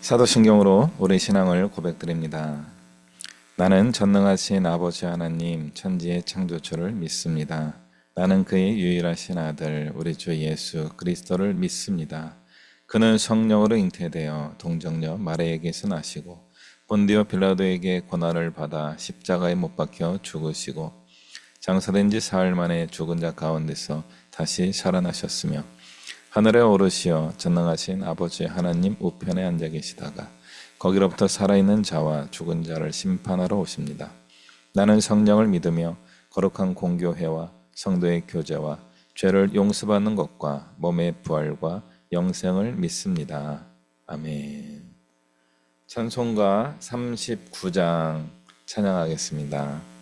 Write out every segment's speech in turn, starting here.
사도신경으로 우리 신앙을 고백드립니다. 나는 전능하신 아버지 하나님 천지의 창조주를 믿습니다. 나는 그의 유일하신 아들 우리 주 예수 그리스도를 믿습니다. 그는 성령으로 잉태되어 동정녀 마리아에게서 나시고 본디오 빌라도에게 고난을 받아 십자가에 못 박혀 죽으시고 장사된 지 사흘 만에 죽은 자 가운데서 다시 살아나셨으며 하늘에 오르시어 전능하신 아버지 하나님 우편에 앉아 계시다가 거기로부터 살아있는 자와 죽은 자를 심판하러 오십니다. 나는 성령을 믿으며 거룩한 공교회와 성도의 교제와 죄를 용서받는 것과 몸의 부활과 영생을 믿습니다. 아멘. 찬송가 39장 찬양하겠습니다.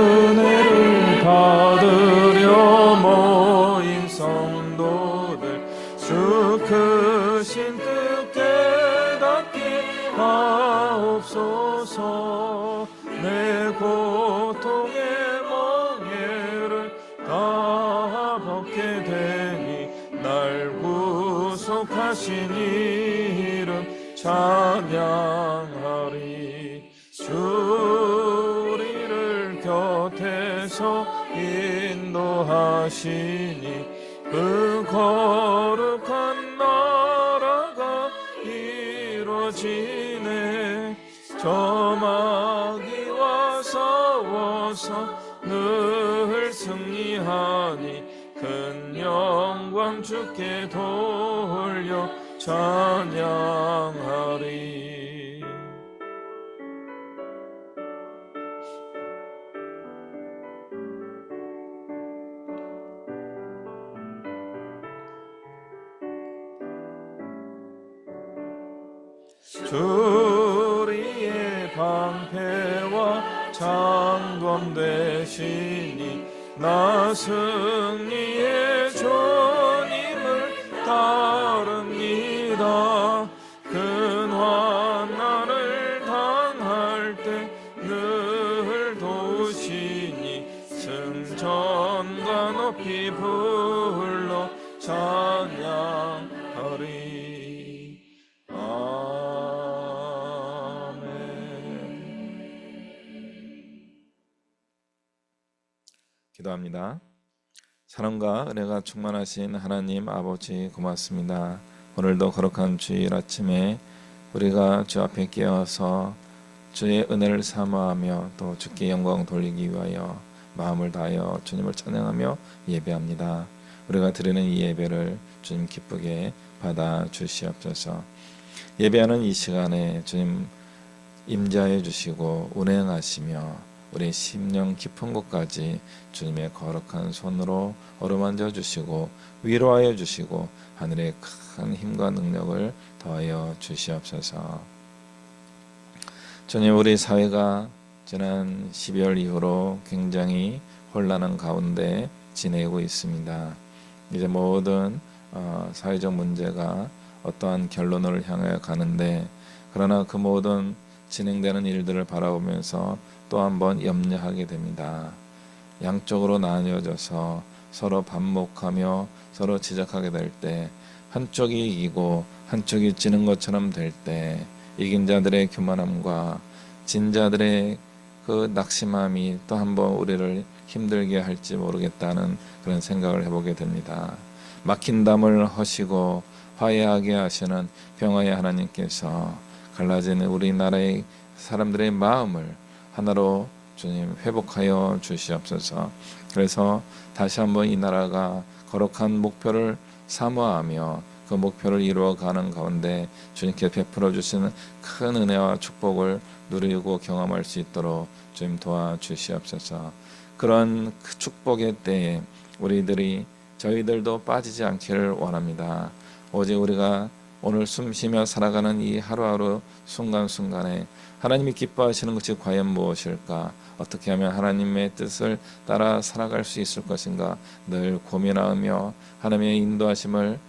은혜를 받으려 모인 성도들 주 크신 뜻 깨닫게 하옵소서. 내 고통의 멍에를 다 벗게 되니 날 구속하신 이름 찬양하리. 주리를 곁에서 인도하시니 그 거룩한 나라가 이루어지네. 저 마귀와 싸워서 늘 승리하니 큰 영광 주께 돌려 찬양하리. 주리의 방패와 장검 되시니 나 승리의 주님을 따릅니다. 큰 환난을 당할 때 늘 도우시니 승천과 높이 불러 찬양하리. 기도합니다. 사랑과 은혜가 충만하신 하나님 아버지 고맙습니다. 오늘도 거룩한 주일 아침에 우리가 주 앞에 깨어서 주의 은혜를 사모하며 또 주께 영광 돌리기 위하여 마음을 다하여 주님을 찬양하며 예배합니다. 우리가 드리는 이 예배를 주님 기쁘게 받아 주시옵소서. 예배하는 이 시간에 주님 임재하여 주시고 운행하시며 우리 심령 깊은 곳까지 주님의 거룩한 손으로 어루만져 주시고 위로하여 주시고 하늘의 큰 힘과 능력을 더하여 주시옵소서. 주님, 우리 사회가 지난 12월 이후로 굉장히 혼란한 가운데 지내고 있습니다. 이제 모든 사회적 문제가 어떠한 결론을 향해 가는데, 그러나 그 모든 진행되는 일들을 바라보면서 또 한번 염려하게 됩니다. 양쪽으로 나뉘어져서 서로 반목하며 서로 지적하게 될 때, 한쪽이 이기고 한쪽이 지는 것처럼 될 때 이긴 자들의 교만함과 진 자들의 그 낙심함이 또 한번 우리를 힘들게 할지 모르겠다는 그런 생각을 해보게 됩니다. 막힌 담을 허시고 화해하게 하시는 평화의 하나님께서 갈라진 우리나라의 사람들의 마음을 하나로 주님 회복하여 주시옵소서. 그래서 다시 한번 이 나라가 거룩한 목표를 사모하며 그 목표를 이루어가는 가운데 주님께 베풀어 주시는 큰 은혜와 축복을 누리고 경험할 수 있도록 주님 도와주시옵소서. 그런 그 축복의 때에 저희들도 빠지지 않기를 원합니다. 오직 우리가 오늘 숨쉬며 살아가는 이 하루하루 순간순간에 하나님이 기뻐하시는 것이 과연 무엇일까? 어떻게 하면 하나님의 뜻을 따라 살아갈 수 있을 것인가? 늘 고민하며 하나님의 인도하심을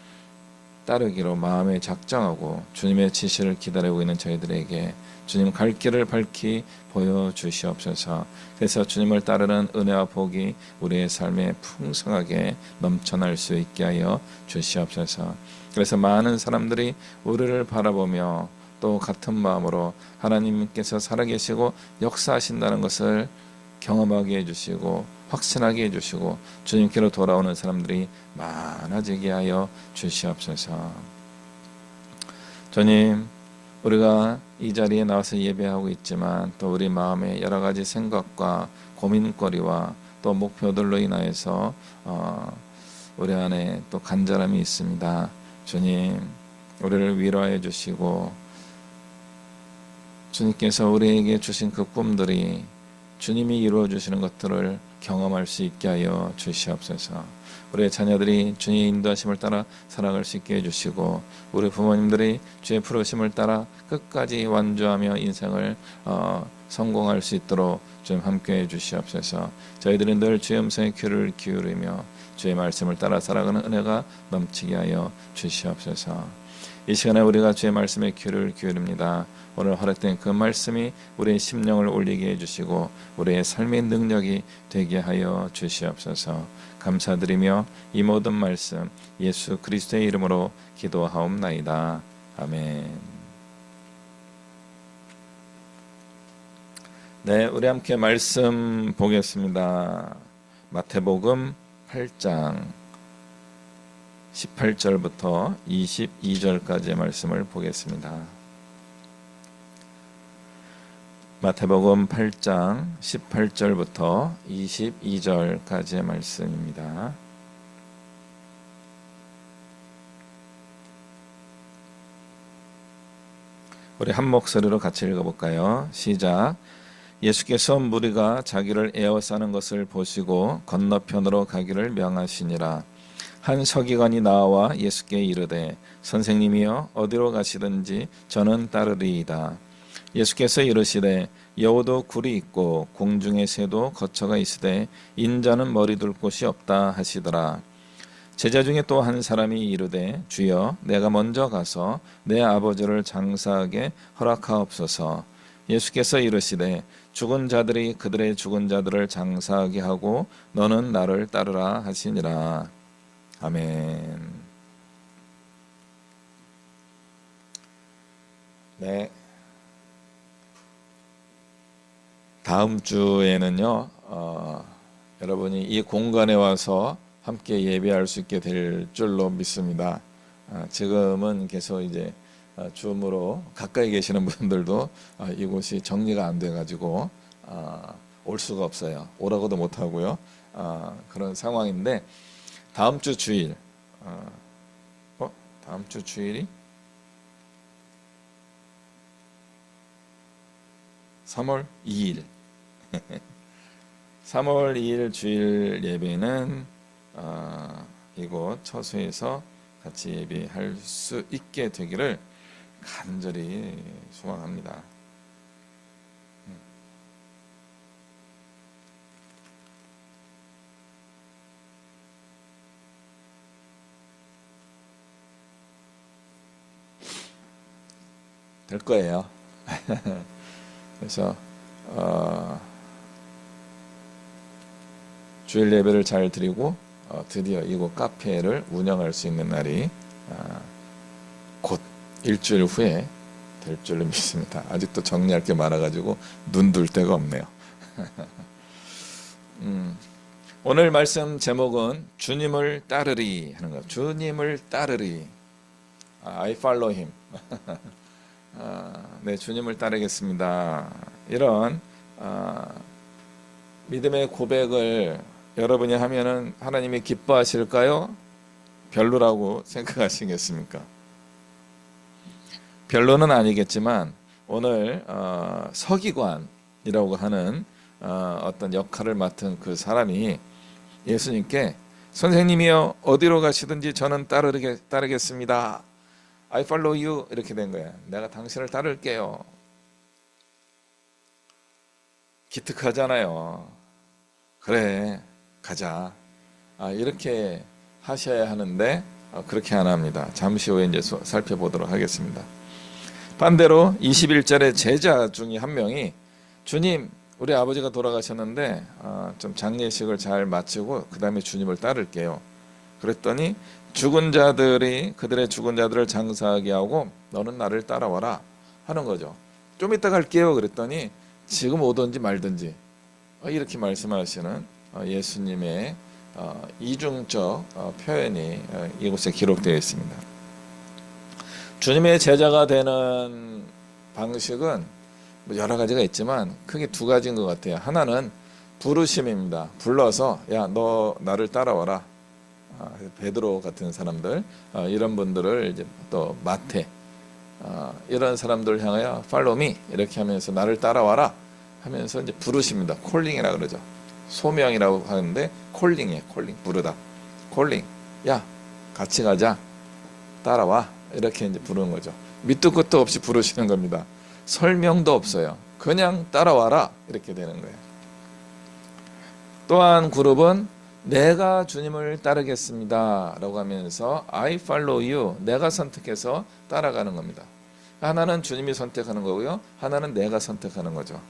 따르기로 마음에 작정하고 주님의 지시를 기다리고 있는 저희들에게 주님 갈 길을 밝히 보여주시옵소서. 그래서 주님을 따르는 은혜와 복이 우리의 삶에 풍성하게 넘쳐날 수 있게 하여 주시옵소서. 그래서 많은 사람들이 우리를 바라보며 또 같은 마음으로 하나님께서 살아계시고 역사하신다는 것을 경험하게 해주시고 확신하게 해주시고 주님께로 돌아오는 사람들이 많아지게 하여 주시옵소서. 주님, 우리가 이 자리에 나와서 예배하고 있지만 또 우리 마음에 여러 가지 생각과 고민거리와 또 목표들로 인하여서 우리 안에 또 간절함이 있습니다. 주님, 우리를 위로해 주시고 주님께서 우리에게 주신 그 꿈들이 주님이 이루어 주시는 것들을 경험할 수 있게 하여 주시옵소서. 우리의 자녀들이 주님의 인도하심을 따라 살아갈 수 있게 해주시고 우리 부모님들이 주의 부르심을 따라 끝까지 완주하며 인생을 성공할 수 있도록 좀 함께해 주시옵소서. 저희들은 늘 주의 음성에 귀를 기울이며 주의 말씀을 따라 살아가는 은혜가 넘치게 하여 주시옵소서. 이 시간에 우리가 주의 말씀에 귀를 기울입니다. 오늘 허락된 그 말씀이 우리의 심령을 올리게 해주시고 우리의 삶의 능력이 되게 하여 주시옵소서. 감사드리며 이 모든 말씀 예수 그리스도의 이름으로 기도하옵나이다. 아멘. 네, 우리 함께 말씀 보겠습니다. 마태복음 8장 18절부터 22절까지의 말씀을 보겠습니다. 마태복음 8장 18절부터 22절까지의 말씀입니다. 우리 한 목소리로 같이 읽어볼까요? 시작. 예수께서 무리가 자기를 에워싸는 것을 보시고 건너편으로 가기를 명하시니라. 한 서기관이 나와 예수께 이르되 선생님이여 어디로 가시든지 저는 따르리이다. 예수께서 이르시되 여우도 굴이 있고 공중의 새도 거처가 있으되 인자는 머리 둘 곳이 없다 하시더라. 제자 중에 또 한 사람이 이르되 주여 내가 먼저 가서 내 아버지를 장사하게 허락하옵소서. 예수께서 이르시되 죽은 자들이 그들의 죽은 자들을 장사하게 하고 너는 나를 따르라 하시니라. 아멘. 네. 다음 주에는요, 여러분이 이 공간에 와서 함께 예배할 수 있게 될 줄로 믿습니다. 지금은 계속 이제 줌으로 가까이 계시는 분들도 이곳이 정리가 안 돼가지고 올 수가 없어요. 오라고도 못 하고요. 그런 상황인데 다음 주 주일, 다음 주 주일이 3월 2일 3월 2일 주일 예배는 이곳 처소에서 같이 예배할 수 있게 되기를 간절히 소망합니다. 될 거예요. 그래서 주일 예배를 잘 드리고 드디어 이곳 카페를 운영할 수 있는 날이 곧 일주일 후에 될 줄로 믿습니다. 아직도 정리할 게 많아가지고 눈 둘 데가 없네요. 오늘 말씀 제목은 주님을 따르리 하는 거예요. 주님을 따르리. I follow him. 네, 주님을 따르겠습니다. 이런 믿음의 고백을 여러분이 하면은 하나님이 기뻐하실까요? 별로라고 생각하시겠습니까? 별로는 아니겠지만 오늘 서기관이라고 하는 어떤 역할을 맡은 그 사람이 예수님께 선생님이여 어디로 가시든지 저는 따르겠습니다. I follow you 이렇게 된 거야. 내가 당신을 따를게요. 기특하잖아요. 그래 가자. 이렇게 하셔야 하는데 그렇게 안 합니다. 잠시 후에 이제 살펴보도록 하겠습니다. 반대로 21절에 제자 중에 한 명이 주님, 우리 아버지가 돌아가셨는데 좀 장례식을 잘 마치고 그 다음에 주님을 따를게요. 그랬더니 죽은 자들이 그들의 죽은 자들을 장사하게 하고 너는 나를 따라와라 하는 거죠. 좀 이따 갈게요. 그랬더니 지금 오든지 말든지 이렇게 말씀하시는 예수님의 이중적 표현이 이곳에 기록되어 있습니다. 주님의 제자가 되는 방식은 여러 가지가 있지만 크게 두 가지인 것 같아요. 하나는 부르심입니다. 불러서 야, 너 나를 따라와라. 베드로 같은 사람들, 이런 분들을 이제 또 마태, 이런 사람들 향하여 follow me 이렇게 하면서 나를 따라와라 하면서 이제 부르십니다. 콜링이라 그러죠. 소명이라고 하는데 콜링이에요. 콜링, 부르다. 콜링, 야, 같이 가자. 따라와. 이렇게 이제 부르는 거죠. 밑도 끝도 없이 부르시는 겁니다. 설명도 없어요. 그냥 따라와라. 이렇게 되는 거예요. 또한 그룹은 내가 주님을 따르겠습니다 라고 하면서 I follow you, 내가 선택해서 따라가는 겁니다. 하나는 주님이 선택하는 거고요, 하나는 내가 선택하는 거죠.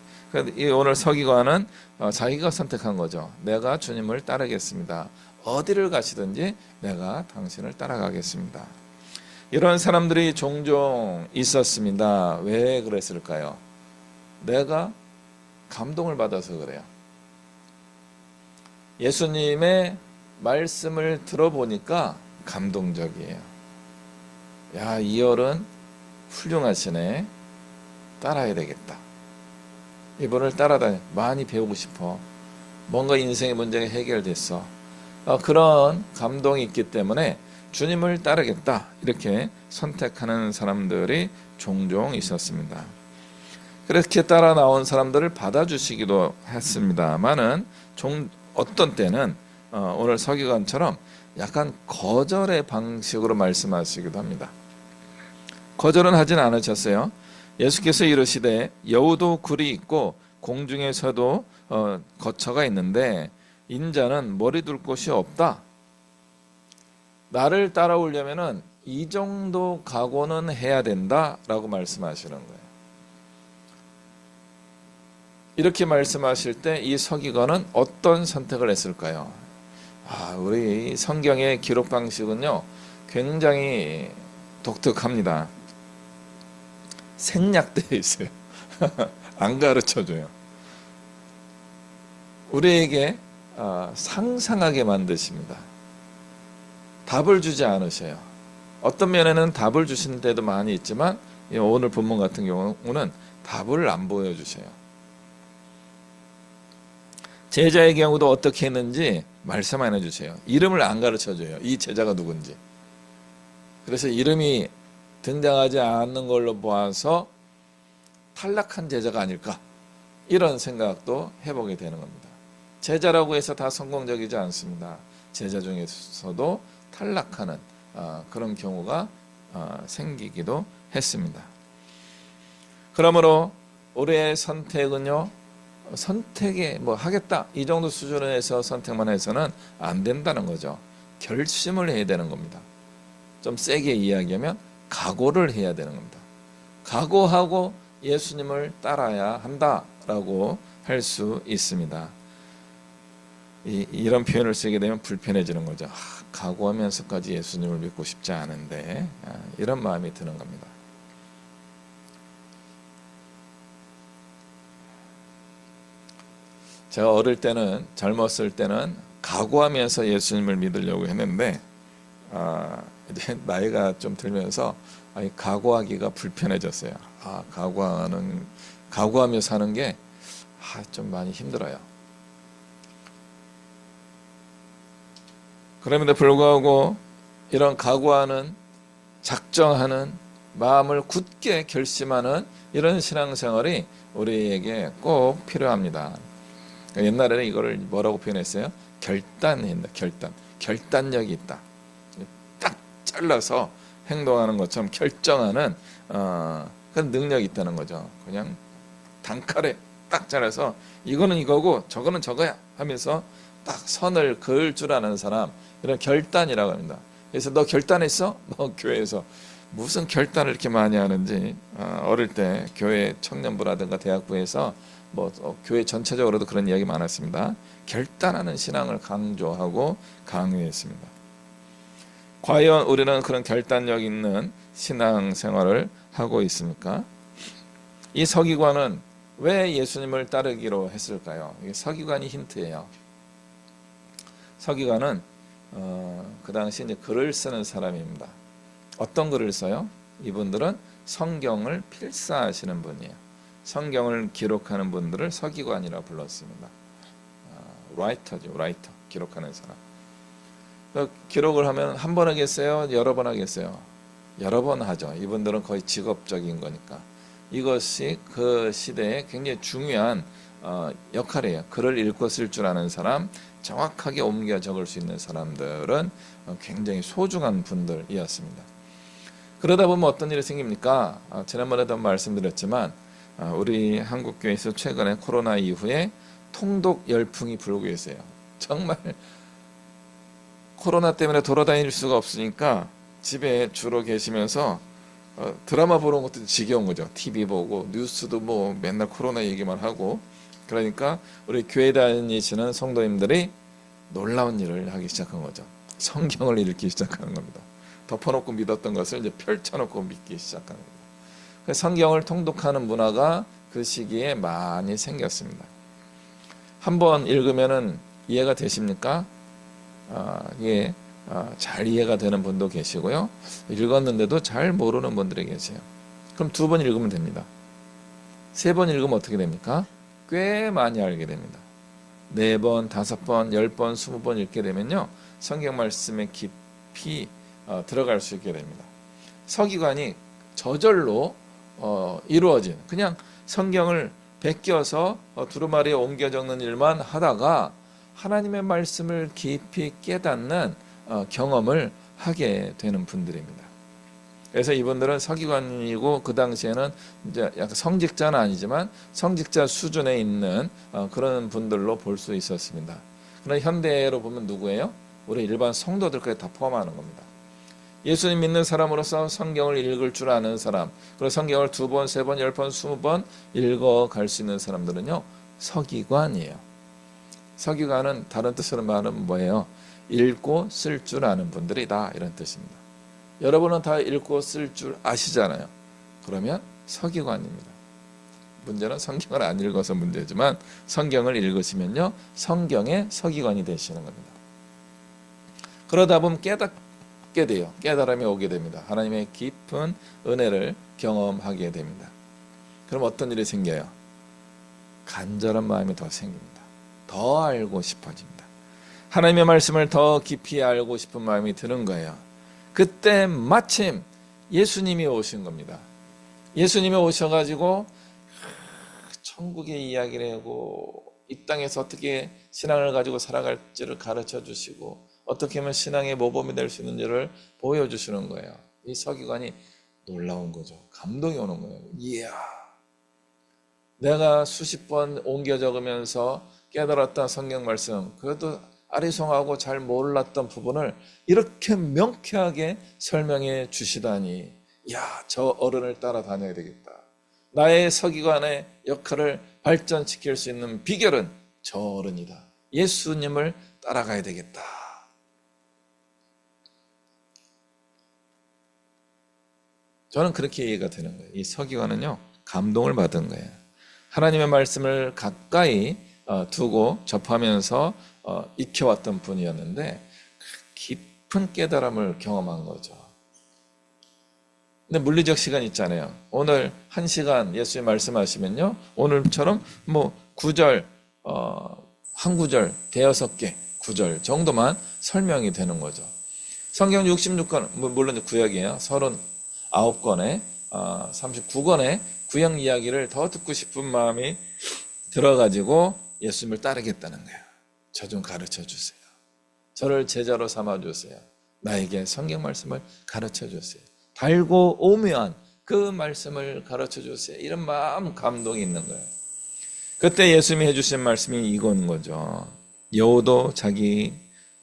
오늘 서기관은 자기가 선택한 거죠. 내가 주님을 따르겠습니다. 어디를 가시든지 내가 당신을 따라가겠습니다. 이런 사람들이 종종 있었습니다. 왜 그랬을까요? 내가 감동을 받아서 그래요. 예수님의 말씀을 들어보니까 감동적이에요. 야, 이 어른 훌륭하시네. 따라야 되겠다. 이분을 따라다니 많이 배우고 싶어. 뭔가 인생의 문제가 해결됐어. 그런 감동이 있기 때문에 주님을 따르겠다. 이렇게 선택하는 사람들이 종종 있었습니다. 그렇게 따라 나온 사람들을 받아주시기도 했습니다만은 어떤 때는 오늘 서기관처럼 약간 거절의 방식으로 말씀하시기도 합니다. 거절은 하진 않으셨어요. 예수께서 이르시되 여우도 굴이 있고 공중에서도 거처가 있는데 인자는 머리 둘 곳이 없다. 나를 따라오려면은 이 정도 각오는 해야 된다라고 말씀하시는 거예요. 이렇게 말씀하실 때 이 서기관은 어떤 선택을 했을까요? 우리 성경의 기록 방식은요, 굉장히 독특합니다. 생략되어 있어요. 안 가르쳐줘요. 우리에게 상상하게 만드십니다. 답을 주지 않으셔요. 어떤 면에는 답을 주시는 때도 많이 있지만 오늘 본문 같은 경우는 답을 안 보여주셔요. 제자의 경우도 어떻게 했는지 말씀 안 해주세요. 이름을 안 가르쳐줘요. 이 제자가 누군지. 그래서 이름이 등장하지 않는 걸로 보아서 탈락한 제자가 아닐까, 이런 생각도 해보게 되는 겁니다. 제자라고 해서 다 성공적이지 않습니다. 제자 중에서도 탈락하는 그런 경우가 생기기도 했습니다. 그러므로 우리의 선택은요, 선택에 하겠다 이 정도 수준에서 선택만 해서는 안 된다는 거죠. 결심을 해야 되는 겁니다. 좀 세게 이야기하면 각오를 해야 되는 겁니다. 각오하고 예수님을 따라야 한다라고 할 수 있습니다. 이런 표현을 쓰게 되면 불편해지는 거죠. 각오하면서까지 예수님을 믿고 싶지 않은데, 이런 마음이 드는 겁니다. 제가 어릴 때는, 젊었을 때는 각오하면서 예수님을 믿으려고 했는데 이제 나이가 좀 들면서 각오하기가 불편해졌어요. 각오하며 사는 게 좀 많이 힘들어요. 그럼에도 불구하고 이런 각오하는, 작정하는, 마음을 굳게 결심하는 이런 신앙생활이 우리에게 꼭 필요합니다. 옛날에는 이거를 뭐라고 표현했어요? 결단한다. 결단력이 있다. 딱 잘라서 행동하는 것처럼 결정하는 그런 능력이 있다는 거죠. 그냥 단칼에 딱 잘라서 이거는 이거고 저거는 저거야 하면서 딱 선을 그을 줄 아는 사람, 이런 결단이라고 합니다. 그래서 너 결단했어? 너 교회에서 무슨 결단을 이렇게 많이 하는지, 어릴 때 교회 청년부라든가 대학부에서 교회 전체적으로도 그런 이야기 많았습니다. 결단하는 신앙을 강조하고 강요했습니다. 과연 우리는 그런 결단력 있는 신앙생활을 하고 있습니까? 이 서기관은 왜 예수님을 따르기로 했을까요? 이게 서기관이 힌트예요. 서기관은 그 당시 이제 글을 쓰는 사람입니다. 어떤 글을 써요? 이분들은 성경을 필사하시는 분이에요. 성경을 기록하는 분들을 서기관이라 불렀습니다. 라이터죠, 라이터. 기록하는 사람. 기록을 하면 한 번 하겠어요? 여러 번 하겠어요? 여러 번 하죠. 이분들은 거의 직업적인 거니까. 이것이 그 시대에 굉장히 중요한 역할이에요. 글을 읽고 쓸 줄 아는 사람, 정확하게 옮겨 적을 수 있는 사람들은 굉장히 소중한 분들이었습니다. 그러다 보면 어떤 일이 생깁니까? 지난번에도 말씀드렸지만 우리 한국교회에서 최근에 코로나 이후에 통독 열풍이 불고 있어요. 정말 코로나 때문에 돌아다닐 수가 없으니까 집에 주로 계시면서 드라마 보는 것도 지겨운 거죠. TV 보고 뉴스도 맨날 코로나 얘기만 하고. 그러니까 우리 교회 다니시는 성도님들이 놀라운 일을 하기 시작한 거죠. 성경을 읽기 시작하는 겁니다. 덮어놓고 믿었던 것을 이제 펼쳐놓고 믿기 시작하는 겁니다. 성경을 통독하는 문화가 그 시기에 많이 생겼습니다. 한번 읽으면은 이해가 되십니까? 이게 잘 이해가 되는 분도 계시고요. 읽었는데도 잘 모르는 분들이 계세요. 그럼 2번 읽으면 됩니다. 3번 읽으면 어떻게 됩니까? 꽤 많이 알게 됩니다. 4번, 5번, 10번, 20번 읽게 되면요, 성경 말씀에 깊이 들어갈 수 있게 됩니다. 서기관이 저절로 이루어진, 그냥 성경을 베껴서 두루마리에 옮겨 적는 일만 하다가 하나님의 말씀을 깊이 깨닫는 경험을 하게 되는 분들입니다. 그래서 이분들은 서기관이고 그 당시에는 이제 약간 성직자는 아니지만 성직자 수준에 있는 그런 분들로 볼 수 있었습니다. 그러나 현대로 보면 누구예요? 우리 일반 성도들까지 다 포함하는 겁니다. 예수님 믿는 사람으로서 성경을 읽을 줄 아는 사람, 그리고 성경을 2번, 3번, 10번, 20번 읽어갈 수 있는 사람들은요, 서기관이에요. 서기관은 다른 뜻으로 말하면 뭐예요? 읽고 쓸 줄 아는 분들이다, 이런 뜻입니다. 여러분은 다 읽고 쓸 줄 아시잖아요. 그러면 서기관입니다. 문제는 성경을 안 읽어서 문제지만 성경을 읽으시면요, 성경의 서기관이 되시는 겁니다. 그러다 보면 깨닫게 돼요. 깨달음이 오게 됩니다. 하나님의 깊은 은혜를 경험하게 됩니다. 그럼 어떤 일이 생겨요? 간절한 마음이 더 생깁니다. 더 알고 싶어집니다. 하나님의 말씀을 더 깊이 알고 싶은 마음이 드는 거예요. 그때 마침 예수님이 오신 겁니다. 예수님이 오셔가지고 천국의 이야기를 하고 이 땅에서 어떻게 신앙을 가지고 살아갈지를 가르쳐 주시고 어떻게 하면 신앙의 모범이 될 수 있는지를 보여주시는 거예요. 이 서기관이 놀라운 거죠. 감동이 오는 거예요. 이야, 내가 수십 번 옮겨 적으면서 깨달았던 성경 말씀, 그래도 아리송하고 잘 몰랐던 부분을 이렇게 명쾌하게 설명해 주시다니, 야, 저 어른을 따라다녀야 되겠다. 나의 서기관의 역할을 발전시킬 수 있는 비결은 저 어른이다. 예수님을 따라가야 되겠다. 저는 그렇게 이해가 되는 거예요. 이 서기관은요, 감동을 받은 거예요. 하나님의 말씀을 가까이 두고 접하면서 익혀왔던 분이었는데 깊은 깨달음을 경험한 거죠. 근데 물리적 시간 있잖아요. 오늘 1시간 예수님 말씀하시면요, 오늘처럼 9절, 한 구절, 대여섯 개 구절 정도만 설명이 되는 거죠. 성경 66권, 물론 구약이에요. 39권에 39권의 구약 이야기를 더 듣고 싶은 마음이 들어가지고 예수님을 따르겠다는 거예요. 저 좀 가르쳐 주세요. 저를 제자로 삼아 주세요. 나에게 성경 말씀을 가르쳐 주세요. 달고 오묘한 그 말씀을 가르쳐 주세요. 이런 마음 감동이 있는 거예요. 그때 예수님이 해주신 말씀이 이건 거죠. 여우도 자기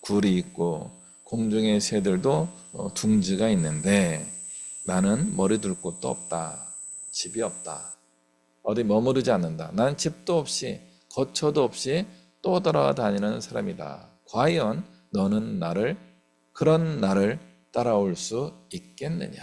굴이 있고 공중의 새들도 둥지가 있는데 나는 머리 둘 곳도 없다. 집이 없다. 어디 머무르지 않는다. 나는 집도 없이 거처도 없이 떠돌아다니는 사람이다. 과연 너는 그런 나를 따라올 수 있겠느냐?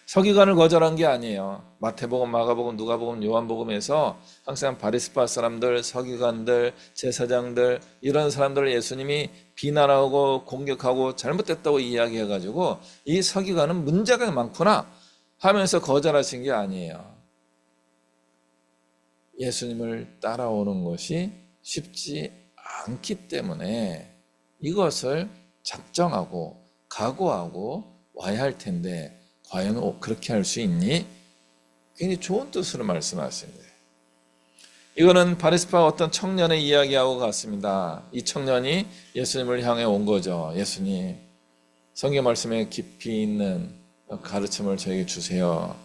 서기관을 거절한 게 아니에요. 마태복음, 마가복음, 누가복음, 요한복음에서 항상 바리새파 사람들, 서기관들, 제사장들 이런 사람들을 예수님이 비난하고 공격하고 잘못됐다고 이야기해가지고 이 서기관은 문제가 많구나 하면서 거절하신 게 아니에요. 예수님을 따라오는 것이 쉽지 않기 때문에 이것을 작정하고 각오하고 와야 할 텐데 과연 그렇게 할 수 있니? 굉장히 좋은 뜻으로 말씀하시는 거예요. 이거는 바리새파 어떤 청년의 이야기하고 같습니다. 이 청년이 예수님을 향해 온 거죠. 예수님, 성경 말씀에 깊이 있는 가르침을 저에게 주세요.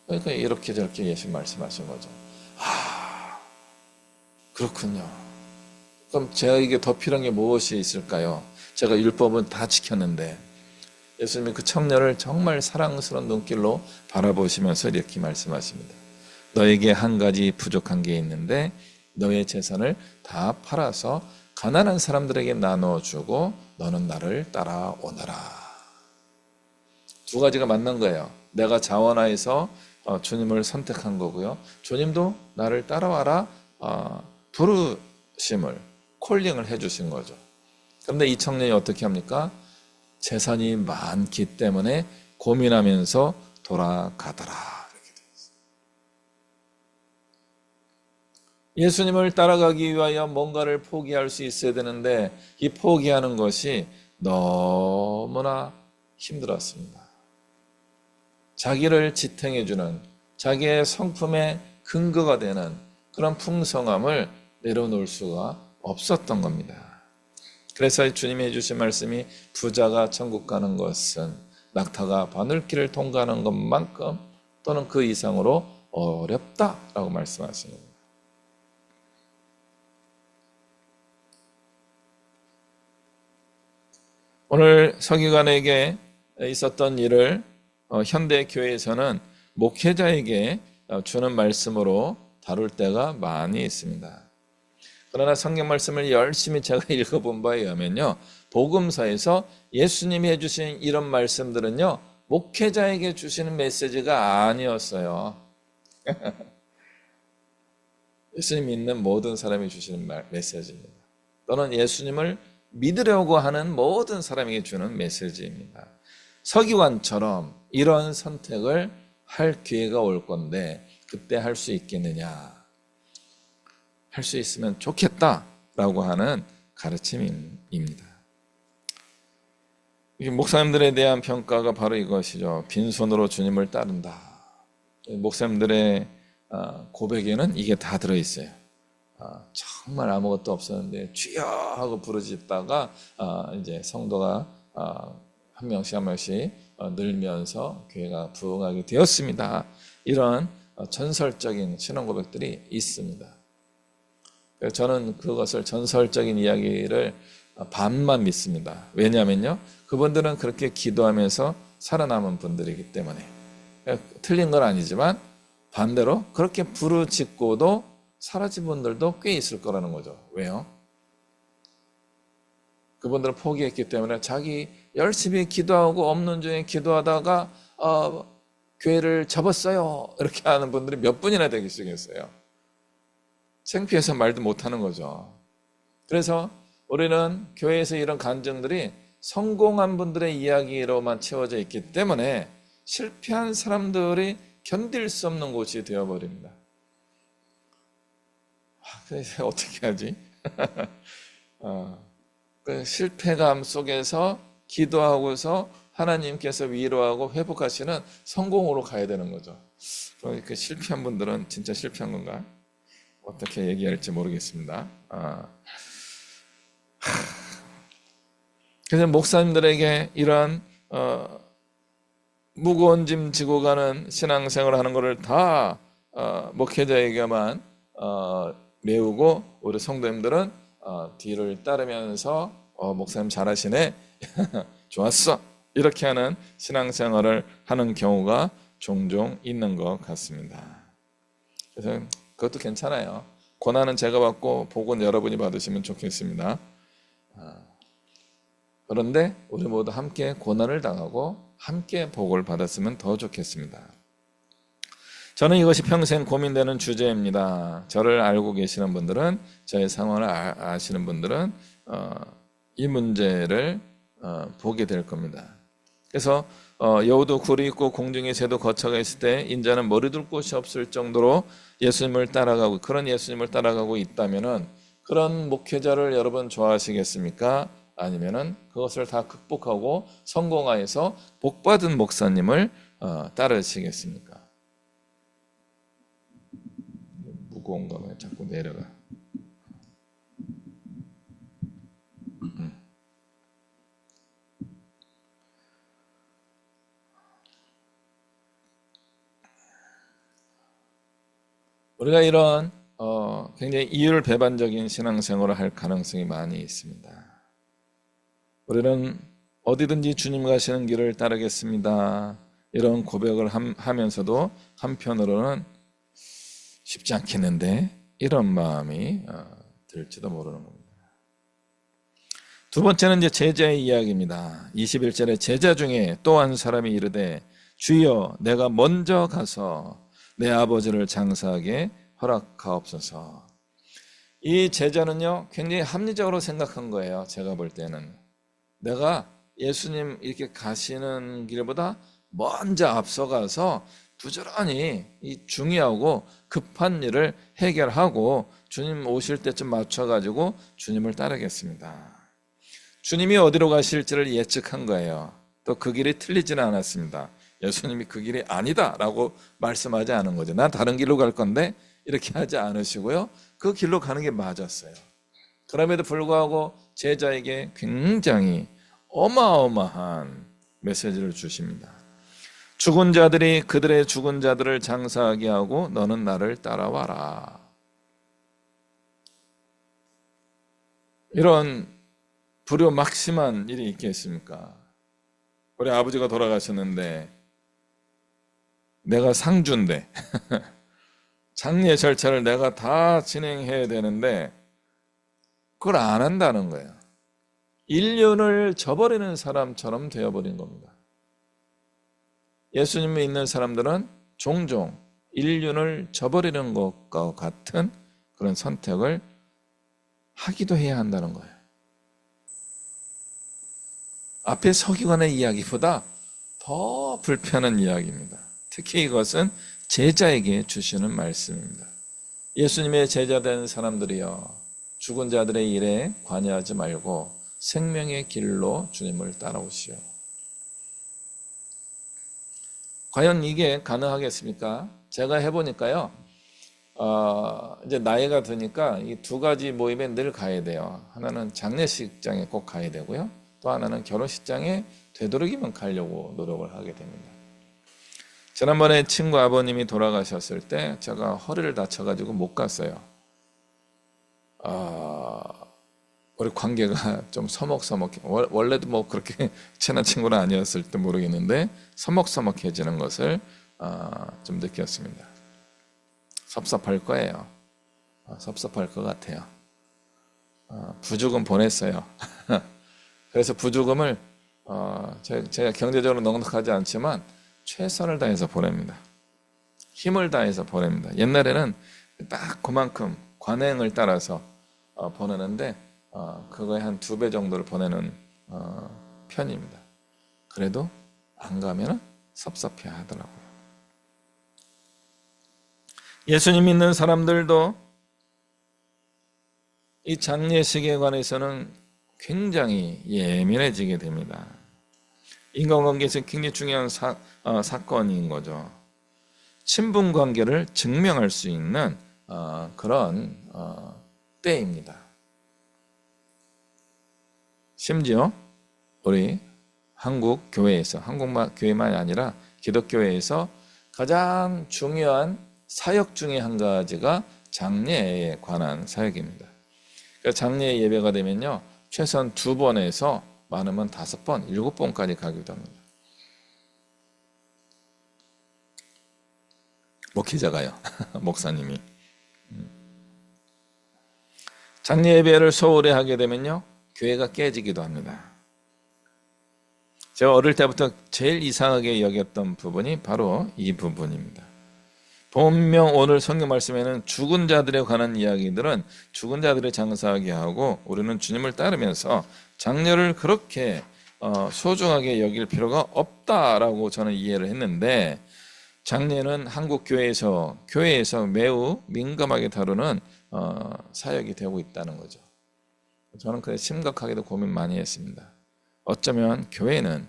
그러니까 이렇게 저렇게 예수님 말씀하신 거죠. 그렇군요. 그럼 제가 더 필요한 게 무엇이 있을까요? 제가 율법은 다 지켰는데 예수님이 그 청년을 정말 사랑스러운 눈길로 바라보시면서 이렇게 말씀하십니다. 너에게 한 가지 부족한 게 있는데 너의 재산을 다 팔아서 가난한 사람들에게 나눠주고 너는 나를 따라오너라. 두 가지가 맞는 거예요. 내가 자원하여서 주님을 선택한 거고요. 주님도 나를 따라와라 부르심을 콜링을 해주신 거죠. 그런데 이 청년이 어떻게 합니까? 재산이 많기 때문에 고민하면서 돌아가더라. 이렇게 되어 있어요. 예수님을 따라가기 위하여 뭔가를 포기할 수 있어야 되는데 이 포기하는 것이 너무나 힘들었습니다. 자기를 지탱해주는 자기의 성품의 근거가 되는 그런 풍성함을 내려놓을 수가 없었던 겁니다. 그래서 주님이 해주신 말씀이 부자가 천국 가는 것은 낙타가 바늘길을 통과하는 것만큼 또는 그 이상으로 어렵다라고 말씀하시는 겁니다. 오늘 서기관에게 있었던 일을 현대 교회에서는 목회자에게 주는 말씀으로 다룰 때가 많이 있습니다. 그러나 성경 말씀을 열심히 제가 읽어본 바에 의하면요, 복음서에서 예수님이 해주신 이런 말씀들은요, 목회자에게 주시는 메시지가 아니었어요. 예수님 믿는 모든 사람이 주시는 메시지입니다. 또는 예수님을 믿으려고 하는 모든 사람에게 주는 메시지입니다. 서기관처럼 이런 선택을 할 기회가 올 건데 그때 할 수 있겠느냐? 할 수 있으면 좋겠다라고 하는 가르침입니다. 목사님들에 대한 평가가 바로 이것이죠. 빈손으로 주님을 따른다. 목사님들의 고백에는 이게 다 들어있어요. 정말 아무것도 없었는데 주여 하고 부르짖다가 이제 성도가 한 명씩 한 명씩 늘면서 교회가 부흥하게 되었습니다. 이런 전설적인 신앙 고백들이 있습니다. 저는 그것을 전설적인 이야기를 반만 믿습니다. 왜냐하면요, 그분들은 그렇게 기도하면서 살아남은 분들이기 때문에. 틀린 건 아니지만 반대로 그렇게 부르짖고도 사라진 분들도 꽤 있을 거라는 거죠. 왜요? 그분들은 포기했기 때문에 자기 열심히 기도하고 없는 중에 기도하다가 교회를 접었어요 이렇게 하는 분들이 몇 분이나 되겠어요. 창피해서 말도 못하는 거죠. 그래서 우리는 교회에서 이런 간증들이 성공한 분들의 이야기로만 채워져 있기 때문에 실패한 사람들이 견딜 수 없는 곳이 되어버립니다. 그래서 어떻게 하지? 그 실패감 속에서 기도하고서 하나님께서 위로하고 회복하시는 성공으로 가야 되는 거죠. 그러니까 실패한 분들은 진짜 실패한 건가? 어떻게 얘기할지 모르겠습니다. 그래서 목사님들에게 이런 무거운 짐 지고 가는 신앙생활을 하는 것을 다 목회자에게만 메우고 우리 성도님들은 뒤를 따르면서 목사님 잘하시네. 좋았어. 이렇게 하는 신앙생활을 하는 경우가 종종 있는 것 같습니다. 그래서 그것도 괜찮아요. 고난은 제가 받고 복은 여러분이 받으시면 좋겠습니다. 그런데 우리 모두 함께 고난을 당하고 함께 복을 받았으면 더 좋겠습니다. 저는 이것이 평생 고민되는 주제입니다. 저를 알고 계시는 분들은, 저의 상황을 아시는 분들은 이 문제를 보게 될 겁니다. 그래서 여우도 굴이 있고 공중의 새도 거처가 있을 때 인자는 머리둘 곳이 없을 정도로 예수님을 따라가고, 그런 예수님을 따라가고 있다면은 그런 목회자를 여러분 좋아하시겠습니까? 아니면은 그것을 다 극복하고 성공하여서 복받은 목사님을 따르시겠습니까? 무거운가 봐요. 자꾸 내려가. 우리가 이런 굉장히 이율배반적인 신앙생활을 할 가능성이 많이 있습니다. 우리는 어디든지 주님 가시는 길을 따르겠습니다. 이런 고백을 하면서도 한편으로는 쉽지 않겠는데 이런 마음이 들지도 모르는 겁니다. 두 번째는 이제 제자의 이야기입니다. 21절에 제자 중에 또 한 사람이 이르되 주여 내가 먼저 가서 내 아버지를 장사하게 허락하옵소서. 이 제자는요 굉장히 합리적으로 생각한 거예요. 제가 볼 때는 내가 예수님 이렇게 가시는 길보다 먼저 앞서가서 부지런히 이 중요하고 급한 일을 해결하고 주님 오실 때쯤 맞춰가지고 주님을 따르겠습니다. 주님이 어디로 가실지를 예측한 거예요. 또 그 길이 틀리지는 않았습니다. 예수님이 그 길이 아니다 라고 말씀하지 않은 거죠. 난 다른 길로 갈 건데 이렇게 하지 않으시고요, 그 길로 가는 게 맞았어요. 그럼에도 불구하고 제자에게 굉장히 어마어마한 메시지를 주십니다. 죽은 자들이 그들의 죽은 자들을 장사하게 하고 너는 나를 따라와라. 이런 불효막심한 일이 있겠습니까? 우리 아버지가 돌아가셨는데 내가 상주인데 장례 절차를 내가 다 진행해야 되는데 그걸 안 한다는 거예요. 인륜을 저버리는 사람처럼 되어버린 겁니다. 예수님을 믿는 사람들은 종종 인륜을 저버리는 것과 같은 그런 선택을 하기도 해야 한다는 거예요. 앞에 서기관의 이야기보다 더 불편한 이야기입니다. 특히 이것은 제자에게 주시는 말씀입니다. 예수님의 제자 된 사람들이여, 죽은 자들의 일에 관여하지 말고 생명의 길로 주님을 따라오시오. 과연 이게 가능하겠습니까? 제가 해보니까요, 이제 나이가 드니까 이 두 가지 모임에 늘 가야 돼요. 하나는 장례식장에 꼭 가야 되고요, 또 하나는 결혼식장에 되도록이면 가려고 노력을 하게 됩니다. 지난번에 친구 아버님이 돌아가셨을 때 제가 허리를 다쳐가지고 못 갔어요. 우리 관계가 좀 서먹서먹해. 원래도 뭐 그렇게 친한 친구는 아니었을지 모르겠는데 서먹서먹해지는 것을 좀 느꼈습니다. 섭섭할 거예요. 섭섭할 것 같아요. 부죽음 보냈어요. 그래서 부죽음을 제가 경제적으로 넉넉하지 않지만 최선을 다해서 보냅니다. 힘을 다해서 보냅니다. 옛날에는 딱 그만큼 관행을 따라서 보내는데 그거의 한 2배 정도를 보내는 편입니다. 그래도 안 가면 섭섭해 하더라고요. 예수님 믿는 사람들도 이 장례식에 관해서는 굉장히 예민해지게 됩니다. 인간관계에서 굉장히 중요한 사건인 거죠. 친분 관계를 증명할 수 있는 그런 때입니다. 심지어 우리 한국 교회에서, 한국 교회만이 아니라 기독교회에서 가장 중요한 사역 중에 한 가지가 장례에 관한 사역입니다. 장례 예배가 되면요, 최소한 2번에서 많으면 5번, 7번까지 가기도 합니다. 목회자가요. 목사님이. 장례 예배를 소홀히 하게 되면요, 교회가 깨지기도 합니다. 제가 어릴 때부터 제일 이상하게 여겼던 부분이 바로 이 부분입니다. 본명 오늘 성경 말씀에는 죽은 자들에 관한 이야기들은 죽은 자들의 장사하게 하고, 우리는 주님을 따르면서 장례를 그렇게 소중하게 여길 필요가 없다라고 저는 이해를 했는데, 장례는 한국 교회에서 매우 민감하게 다루는 사역이 되고 있다는 거죠. 저는 그래 심각하게도 고민 많이 했습니다. 어쩌면 교회는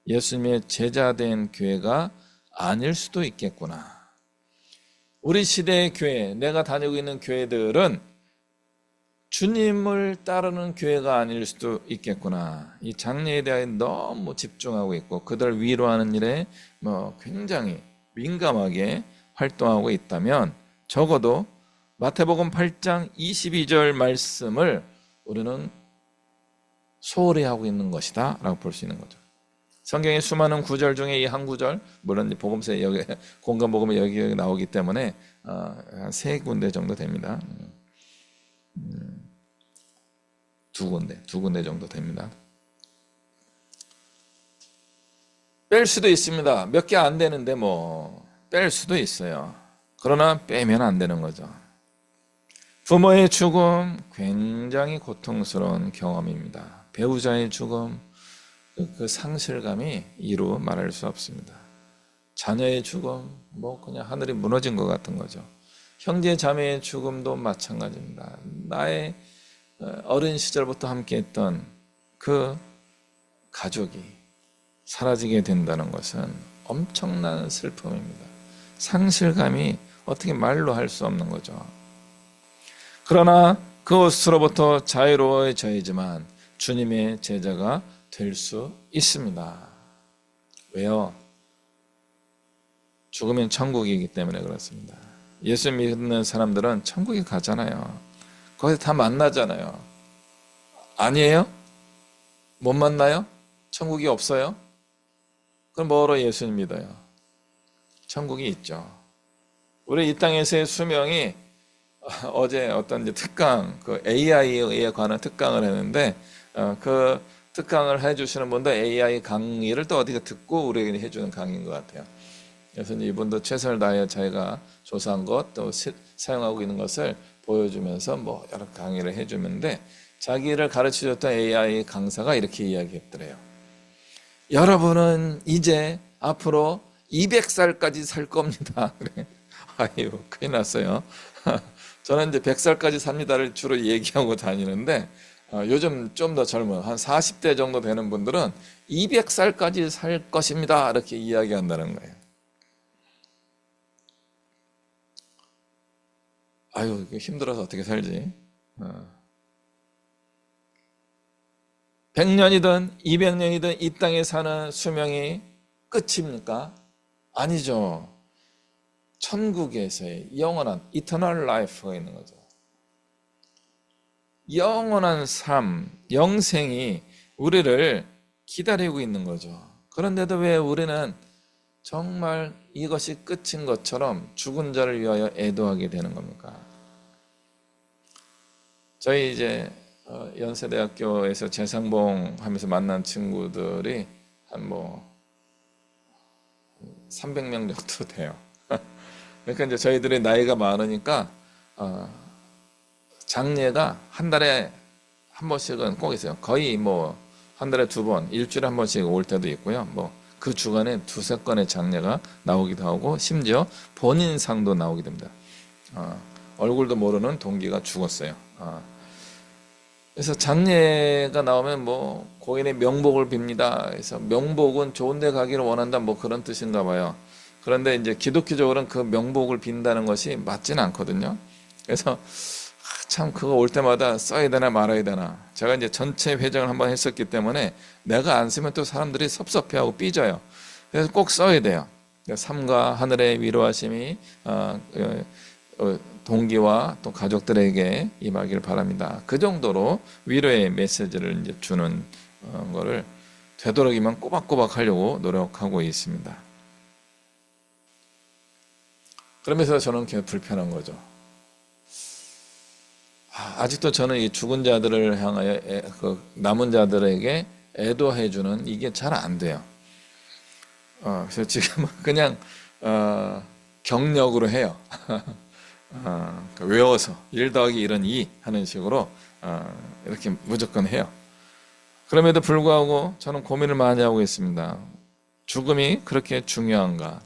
예수님의 제자된 교회가 아닐 수도 있겠구나. 우리 시대의 교회, 내가 다니고 있는 교회들은 주님을 따르는 교회가 아닐 수도 있겠구나. 이 장례에 대해 너무 집중하고 있고, 그들 위로하는 일에 굉장히 민감하게 활동하고 있다면, 적어도 마태복음 8장 22절 말씀을 우리는 소홀히 하고 있는 것이다 라고 볼 수 있는 거죠. 성경의 수많은 구절 중에 이 한 구절, 물론 복음서에 여기 공간 복음에 여기 나오기 때문에 한 3군데 정도 됩니다. 2군데 정도 됩니다. 뺄 수도 있습니다. 몇 개 안 되는데 뺄 수도 있어요. 그러나 빼면 안 되는 거죠. 부모의 죽음 굉장히 고통스러운 경험입니다. 배우자의 죽음, 그 상실감이 이루 말할 수 없습니다. 자녀의 죽음, 그냥 하늘이 무너진 것 같은 거죠. 형제 자매의 죽음도 마찬가지입니다. 나의 어린 시절부터 함께했던 그 가족이 사라지게 된다는 것은 엄청난 슬픔입니다. 상실감이 어떻게 말로 할 수 없는 거죠. 그러나 그것으로부터 자유로워져야지만 주님의 제자가 될 수 있습니다. 왜요? 죽으면 천국이기 때문에 그렇습니다. 예수 믿는 사람들은 천국에 가잖아요. 거기서 다 만나잖아요. 아니에요? 못 만나요? 천국이 없어요? 그럼 뭐로 예수님 믿어요? 천국이 있죠. 우리 이 땅에서의 수명이, 어제 어떤 특강, 그 AI에 관한 특강을 했는데, 그 특강을 해주시는 분도 AI 강의를 또 어디서 듣고 우리에게 해주는 강의인 것 같아요. 그래서 이분도 최선을 다해 자기가 조사한 것, 또 사용하고 있는 것을 보여주면서 여러 강의를 해주는데, 자기를 가르쳐줬던 AI 강사가 이렇게 이야기했더래요. 여러분은 이제 앞으로 200살까지 살 겁니다. 그래. 아유, 큰일 났어요. 저는 이제 100살까지 삽니다를 주로 얘기하고 다니는데, 요즘 좀 더 젊은 한 40대 정도 되는 분들은 200살까지 살 것입니다 이렇게 이야기한다는 거예요. 아유, 힘들어서 어떻게 살지. 100년이든 200년이든 이 땅에 사는 수명이 끝입니까? 아니죠. 천국에서의 영원한 이터널 라이프가 있는 거죠. 영원한 삶, 영생이 우리를 기다리고 있는 거죠. 그런데도 왜 우리는 정말 이것이 끝인 것처럼 죽은 자를 위하여 애도하게 되는 겁니까? 저희 이제 연세대학교에서 재상봉 하면서 만난 친구들이 한 300명 정도 돼요. 그러니까 이제 저희들이 나이가 많으니까 장례가 한 달에 한 번씩은 꼭 있어요. 거의 한 달에 2번, 일주일에 한 번씩 올 때도 있고요. 그 주간에 2-3건의 장례가 나오기도 하고, 심지어 본인 상도 나오게 됩니다. 얼굴도 모르는 동기가 죽었어요. 그래서 장례가 나오면 고인의 명복을 빕니다. 그래서 명복은 좋은 데 가기를 원한다, 그런 뜻인가 봐요. 그런데 이제 기독교적으로는 그 명복을 빈다는 것이 맞지는 않거든요. 그래서 참 그거 올 때마다 써야 되나 말아야 되나. 제가 이제 전체 회장을 한번 했었기 때문에 내가 안 쓰면 또 사람들이 섭섭해하고 삐져요. 그래서 꼭 써야 돼요. 삼가 하늘의 위로하심이 동기와 또 가족들에게 임하길 바랍니다. 그 정도로 위로의 메시지를 이제 주는 거를 되도록이면 꼬박꼬박 하려고 노력하고 있습니다. 그러면서 저는 굉장히 불편한 거죠. 아직도 저는 이 죽은 자들을 향하여 남은 자들에게 애도해주는 이게 잘 안 돼요. 그래서 지금은 그냥 경력으로 해요. 외워서 1 더하기 1은 2 하는 식으로 이렇게 무조건 해요. 그럼에도 불구하고 저는 고민을 많이 하고 있습니다. 죽음이 그렇게 중요한가?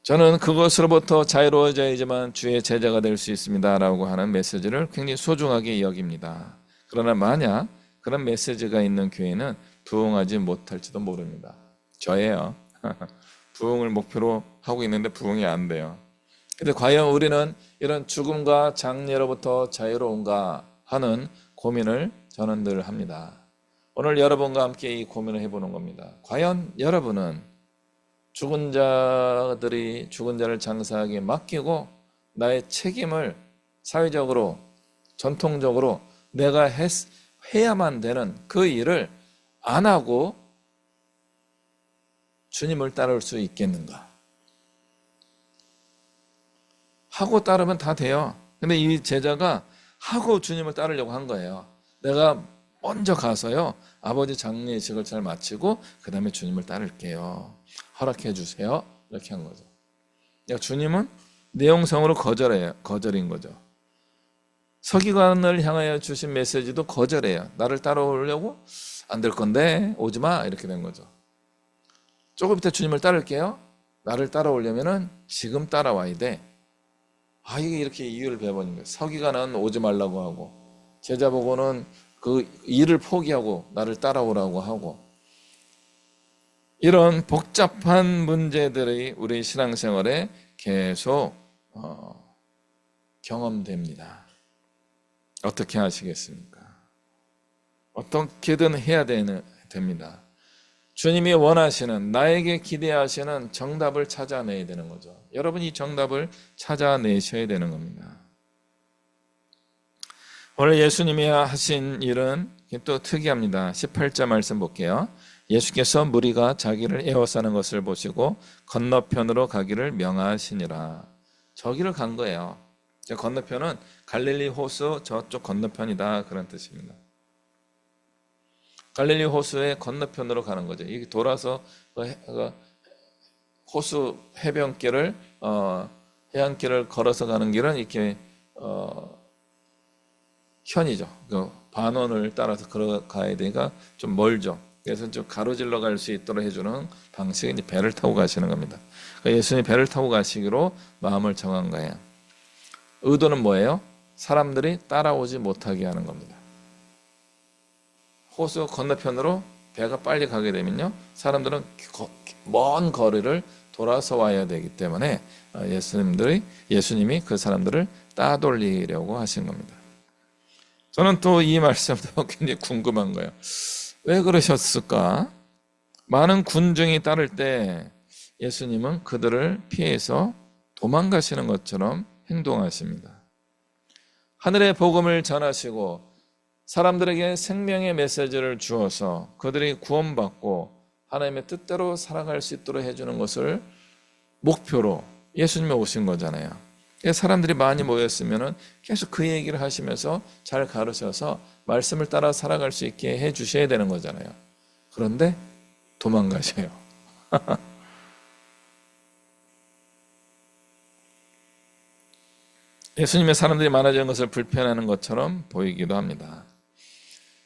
저는 그것으로부터 자유로워져야지만 주의 제자가 될 수 있습니다 라고 하는 메시지를 굉장히 소중하게 여깁니다. 그러나 만약 그런 메시지가 있는 교회는 부흥하지 못할지도 모릅니다. 저예요. 부흥을 목표로 하고 있는데 부흥이 안 돼요. 근데 과연 우리는 이런 죽음과 장례로부터 자유로운가 하는 고민을 저는 늘 합니다. 오늘 여러분과 함께 이 고민을 해보는 겁니다. 과연 여러분은 죽은 자들이 죽은 자를 장사하게 맡기고 나의 책임을 사회적으로 전통적으로 내가 해야만 되는 그 일을 안 하고 주님을 따를 수 있겠는가? 하고 따르면 다 돼요. 근데 이 제자가 하고 주님을 따르려고 한 거예요. 내가 먼저 가서요, 아버지 장례식을 잘 마치고 그 다음에 주님을 따를게요. 허락해 주세요. 이렇게 한 거죠. 그러니까 주님은 내용상으로 거절인 거죠. 서기관을 향하여 주신 메시지도 거절해요. 나를 따라오려고? 안 될 건데 오지 마. 이렇게 된 거죠. 조금 이따 주님을 따를게요. 나를 따라오려면은 지금 따라와야 돼. 이게 이렇게 이유를 배워버린 거예요. 서기관은 오지 말라고 하고, 제자 보고는 그 일을 포기하고 나를 따라오라고 하고, 이런 복잡한 문제들이 우리 신앙생활에 계속 경험됩니다. 어떻게 하시겠습니까? 어떻게든 해야 됩니다. 주님이 원하시는, 나에게 기대하시는 정답을 찾아내야 되는 거죠. 여러분이 정답을 찾아내셔야 되는 겁니다. 오늘 예수님이 하신 일은 또 특이합니다. 18절 말씀 볼게요. 예수께서 무리가 자기를 에워싸는 것을 보시고 건너편으로 가기를 명하시니라. 저기를 간 거예요. 건너편은 갈릴리 호수 저쪽 건너편이다, 그런 뜻입니다. 갈릴리 호수의 건너편으로 가는 거죠. 이게 돌아서 호수 해변길을 해안길을 걸어서 가는 길은 이렇게 현이죠. 반원을 따라서 걸어가야 되니까 좀 멀죠. 그래서 좀 가로질러 갈 수 있도록 해주는 방식은 이제 배를 타고 가시는 겁니다. 그러니까 예수님이 배를 타고 가시기로 마음을 정한 거예요. 의도는 뭐예요? 사람들이 따라오지 못하게 하는 겁니다. 호수 건너편으로 배가 빨리 가게 되면요, 사람들은 먼 거리를 돌아서 와야 되기 때문에 예수님이 그 사람들을 따돌리려고 하신 겁니다. 저는 또 이 말씀도 굉장히 궁금한 거예요. 왜 그러셨을까? 많은 군중이 따를 때 예수님은 그들을 피해서 도망가시는 것처럼 행동하십니다. 하늘의 복음을 전하시고 사람들에게 생명의 메시지를 주어서 그들이 구원받고 하나님의 뜻대로 살아갈 수 있도록 해주는 것을 목표로 예수님이 오신 거잖아요. 사람들이 많이 모였으면 계속 그 얘기를 하시면서 잘 가르쳐서 말씀을 따라 살아갈 수 있게 해주셔야 되는 거잖아요. 그런데 도망가셔요. 예수님의 사람들이 많아지는 것을 불편해하는 것처럼 보이기도 합니다.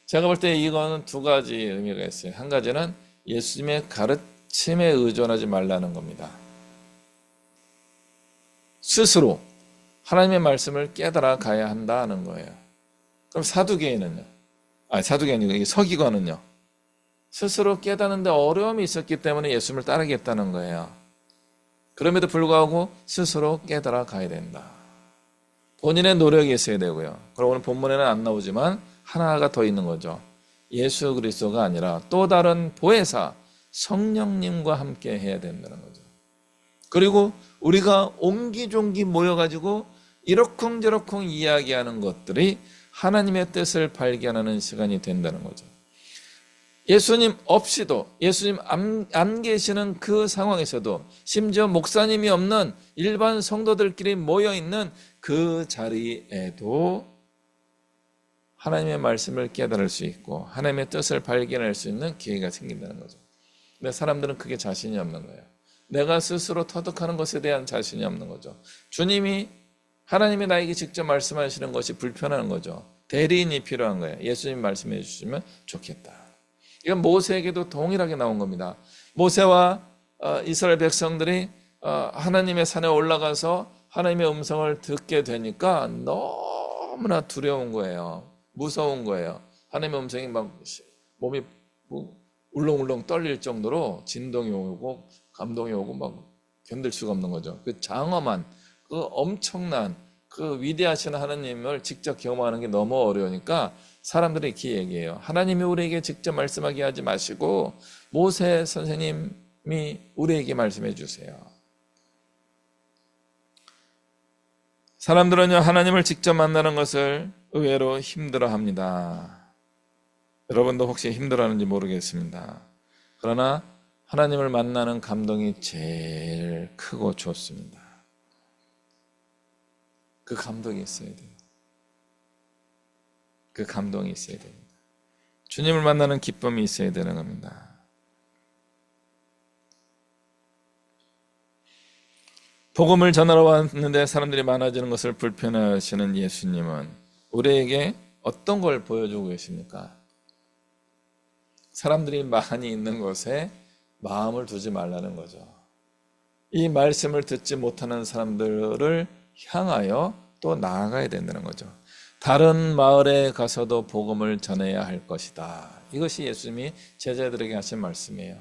제가 볼 때 이거는 두 가지 의미가 있어요. 한 가지는 예수님의 가르침에 의존하지 말라는 겁니다. 스스로 하나님의 말씀을 깨달아 가야 한다는 거예요. 그럼 사두개인은요? 사두개인이 아니고 서기관은요? 스스로 깨닫는데 어려움이 있었기 때문에 예수님을 따르겠다는 거예요. 그럼에도 불구하고 스스로 깨달아 가야 된다. 본인의 노력이 있어야 되고요. 그리고 오늘 본문에는 안 나오지만 하나가 더 있는 거죠. 예수 그리스도가 아니라 또 다른 보혜사 성령님과 함께 해야 된다는 거죠. 그리고 우리가 옹기종기 모여가지고 이러쿵저러쿵 이야기하는 것들이 하나님의 뜻을 발견하는 시간이 된다는 거죠. 예수님 없이도, 예수님 안 계시는 그 상황에서도, 심지어 목사님이 없는 일반 성도들끼리 모여있는 그 자리에도 하나님의 말씀을 깨달을 수 있고 하나님의 뜻을 발견할 수 있는 기회가 생긴다는 거죠. 근데 사람들은 그게 자신이 없는 거예요. 내가 스스로 터득하는 것에 대한 자신이 없는 거죠. 하나님이 나에게 직접 말씀하시는 것이 불편한 거죠. 대리인이 필요한 거예요. 예수님 말씀해 주시면 좋겠다. 이건 모세에게도 동일하게 나온 겁니다. 모세와 이스라엘 백성들이 하나님의 산에 올라가서 하나님의 음성을 듣게 되니까 너무나 두려운 거예요. 무서운 거예요. 하나님의 음성이 막 몸이 울렁울렁 떨릴 정도로 진동이 오고 감동이 오고 막 견딜 수가 없는 거죠. 그 장엄한, 그 엄청난, 그 위대하신 하나님을 직접 경험하는 게 너무 어려우니까 사람들이 이렇게 얘기해요. 하나님이 우리에게 직접 말씀하게 하지 마시고 모세 선생님이 우리에게 말씀해 주세요. 사람들은요, 하나님을 직접 만나는 것을 의외로 힘들어합니다. 여러분도 혹시 힘들어하는지 모르겠습니다. 그러나 하나님을 만나는 감동이 제일 크고 좋습니다. 그 감동이 있어야 돼요. 그 감동이 있어야 됩니다. 주님을 만나는 기쁨이 있어야 되는 겁니다. 복음을 전하러 왔는데 사람들이 많아지는 것을 불편해하시는 예수님은 우리에게 어떤 걸 보여주고 계십니까? 사람들이 많이 있는 곳에 마음을 두지 말라는 거죠. 이 말씀을 듣지 못하는 사람들을 향하여 또 나아가야 된다는 거죠. 다른 마을에 가서도 복음을 전해야 할 것이다. 이것이 예수님이 제자들에게 하신 말씀이에요.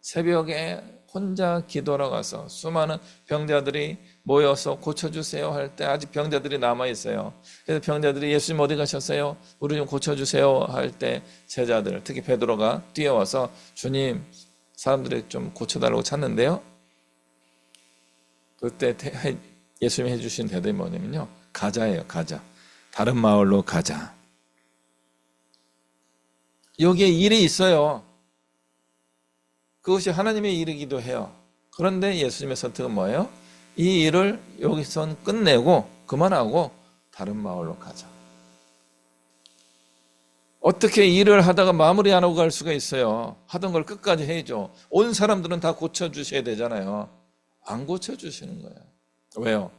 새벽에 혼자 기도하러 가서 수많은 병자들이 모여서 고쳐주세요 할 때 아직 병자들이 남아있어요. 그래서 병자들이 예수님 어디 가셨어요? 우리 좀 고쳐주세요 할 때 제자들, 특히 베드로가 뛰어와서 주님, 사람들이 좀 고쳐달라고 찾는데요. 그때 예수님이 해주신 대답이 뭐냐면요, 가자예요. 가자. 다른 마을로 가자. 여기에 일이 있어요. 그것이 하나님의 일이기도 해요. 그런데 예수님의 선택은 뭐예요? 이 일을 여기선 끝내고 그만하고 다른 마을로 가자. 어떻게 일을 하다가 마무리 안 하고 갈 수가 있어요? 하던 걸 끝까지 해야죠. 온 사람들은 다 고쳐주셔야 되잖아요. 안 고쳐주시는 거예요. 왜요?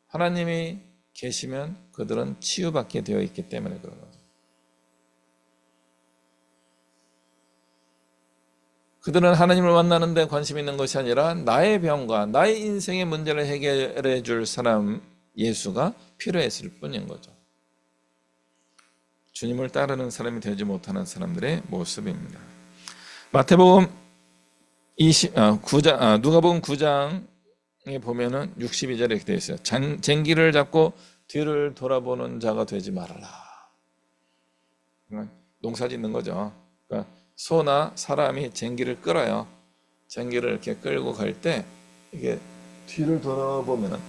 하나님이 계시면 그들은 치유받게 되어 있기 때문에 그런 거죠. 그들은 하나님을 만나는 데 관심 있는 것이 아니라 나의 병과 나의 인생의 문제를 해결해 줄 사람 예수가 필요했을 뿐인 거죠. 주님을 따르는 사람이 되지 못하는 사람들의 모습입니다. 마태복음 누가복음 9장에 보면은 62절에 이렇게 되어 있어요. 쟁기를 잡고 뒤를 돌아보는 자가 되지 말아라. 농사 짓는 거죠. 그러니까 소나 사람이 쟁기를 끌어요. 쟁기를 이렇게 끌고 갈 때 이게 뒤를 돌아보면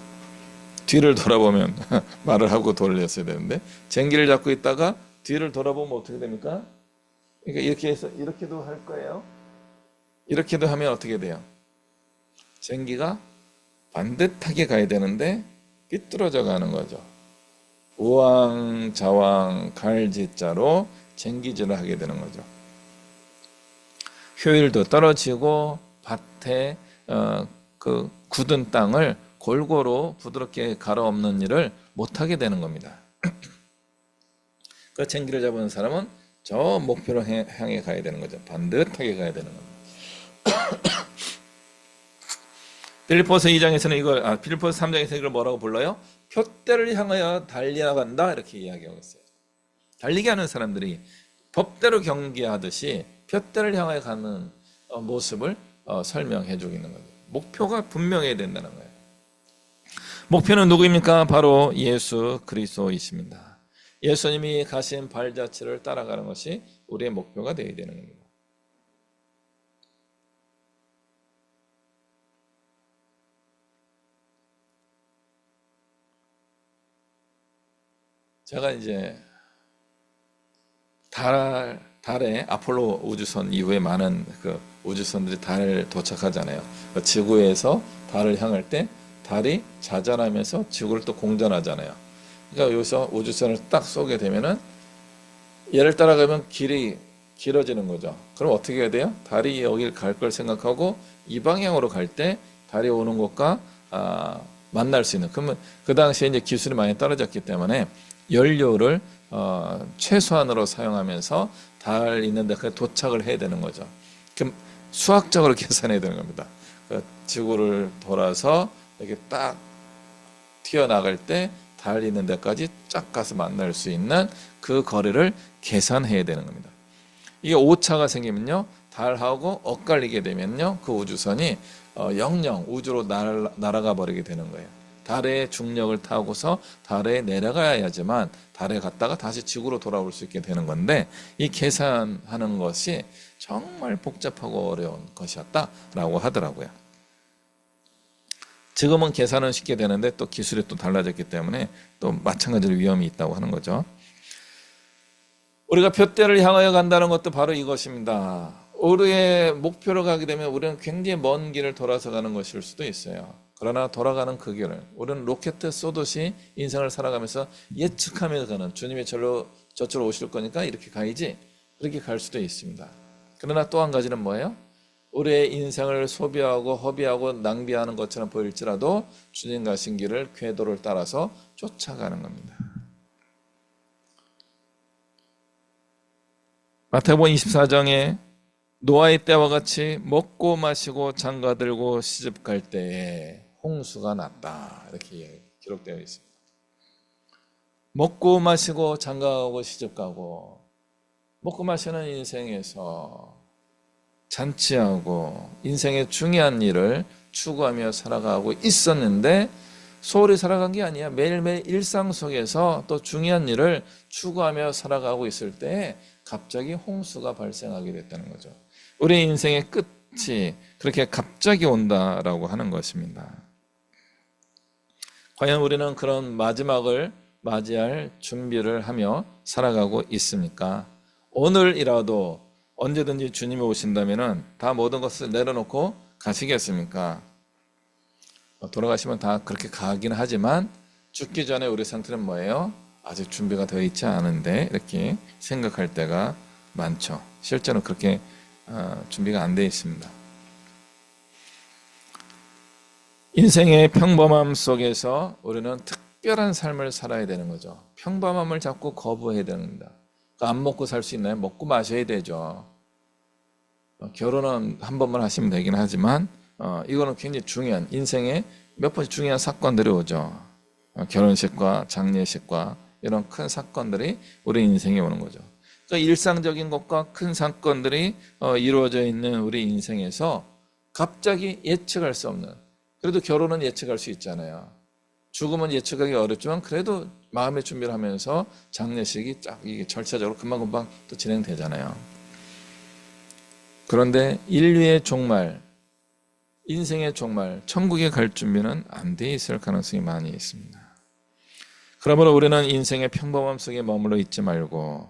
말을 하고 돌렸어야 되는데 쟁기를 잡고 있다가 뒤를 돌아보면 어떻게 됩니까? 그러니까 이렇게 해서 이렇게도 할 거예요. 이렇게도 하면 어떻게 돼요? 쟁기가 반듯하게 가야 되는데 삐뚤어져 가는 거죠. 우왕좌왕 갈지자로 쟁기질을 하게 되는 거죠. 효율도 떨어지고 밭에 그 굳은 땅을 골고루 부드럽게 갈아엎는 일을 못하게 되는 겁니다. 그 쟁기를 잡은 사람은 저 목표로 향해 가야 되는 거죠. 반듯하게 가야 되는 겁니다. 빌립보서 2장에서는 빌립보서 3장에서 이걸 뭐라고 불러요? 표대를 향하여 달려간다 이렇게 이야기하고 있어요. 달리게 하는 사람들이 법대로 경기하듯이 표대를 향해 가는 모습을 설명해 주고 있는 거죠. 목표가 분명해야 된다는 거예요. 목표는 누구입니까? 바로 예수 그리스도이십니다. 예수님이 가신 발자취를 따라가는 것이 우리의 목표가 되어야 되는 겁니다. 제가 이제 달에 아폴로 우주선 이후에 많은 그 우주선들이 달에 도착하잖아요. 그 지구에서 달을 향할 때 달이 자전하면서 지구를 또 공전하잖아요. 그러니까 여기서 우주선을 딱 쏘게 되면은 얘를 따라가면 길이 길어지는 거죠. 그럼 어떻게 해야 돼요? 달이 여길 갈 걸 생각하고 이 방향으로 갈 때 달이 오는 곳과 만날 수 있는. 그러면 그 당시에 이제 기술이 많이 떨어졌기 때문에 연료를 최소한으로 사용하면서 달 있는 데까지 도착을 해야 되는 거죠. 그럼 수학적으로 계산해야 되는 겁니다. 그 지구를 돌아서 이렇게 딱 튀어나갈 때 달 있는 데까지 쫙 가서 만날 수 있는 그 거리를 계산해야 되는 겁니다. 이게 오차가 생기면요, 달하고 엇갈리게 되면요, 그 우주선이 영영 우주로 날아가 버리게 되는 거예요. 달의 중력을 타고서 달에 내려가야지만 달에 갔다가 다시 지구로 돌아올 수 있게 되는 건데, 이 계산하는 것이 정말 복잡하고 어려운 것이었다라고 하더라고요. 지금은 계산은 쉽게 되는데 또 기술이 또 달라졌기 때문에 또 마찬가지로 위험이 있다고 하는 거죠. 우리가 표대를 향하여 간다는 것도 바로 이것입니다. 우리의 목표로 가게 되면 우리는 굉장히 먼 길을 돌아서 가는 것일 수도 있어요. 그러나 돌아가는 그 길을 우리는 로켓 쏘듯이 인생을 살아가면서 예측하면서 가는, 주님이 저쪽으로 오실 거니까 이렇게 가야지, 그렇게 갈 수도 있습니다. 그러나 또 한 가지는 뭐예요? 우리의 인생을 소비하고 허비하고 낭비하는 것처럼 보일지라도 주님 가신 길을, 궤도를 따라서 쫓아가는 겁니다. 마태복음 24장에 노아의 때와 같이 먹고 마시고 장가들고 시집갈 때에 홍수가 났다, 이렇게 기록되어 있습니다. 먹고 마시고 장가가고 시집가고, 먹고 마시는 인생에서 잔치하고 인생의 중요한 일을 추구하며 살아가고 있었는데, 소홀히 살아간 게 아니야. 매일매일 일상 속에서 또 중요한 일을 추구하며 살아가고 있을 때 갑자기 홍수가 발생하게 됐다는 거죠. 우리 인생의 끝이 그렇게 갑자기 온다라고 하는 것입니다. 과연 우리는 그런 마지막을 맞이할 준비를 하며 살아가고 있습니까? 오늘이라도 언제든지 주님이 오신다면 다 모든 것을 내려놓고 가시겠습니까? 돌아가시면 다 그렇게 가긴 하지만 죽기 전에 우리 상태는 뭐예요? 아직 준비가 되어 있지 않은데, 이렇게 생각할 때가 많죠. 실제로 그렇게 준비가 안 되어 있습니다. 인생의 평범함 속에서 우리는 특별한 삶을 살아야 되는 거죠. 평범함을 자꾸 거부해야 됩니다. 안 먹고 살 수 있나요? 먹고 마셔야 되죠. 결혼은 한 번만 하시면 되긴 하지만 이거는 굉장히 중요한, 인생에 몇 번씩 중요한 사건들이 오죠. 결혼식과 장례식과 이런 큰 사건들이 우리 인생에 오는 거죠. 그러니까 일상적인 것과 큰 사건들이 이루어져 있는 우리 인생에서 갑자기 예측할 수 없는, 그래도 결혼은 예측할 수 있잖아요. 죽음은 예측하기 어렵지만 그래도 마음의 준비를 하면서 장례식이 쫙 이게 절차적으로 금방금방 또 진행되잖아요. 그런데 인류의 종말, 인생의 종말, 천국에 갈 준비는 안 돼 있을 가능성이 많이 있습니다. 그러므로 우리는 인생의 평범함 속에 머물러 있지 말고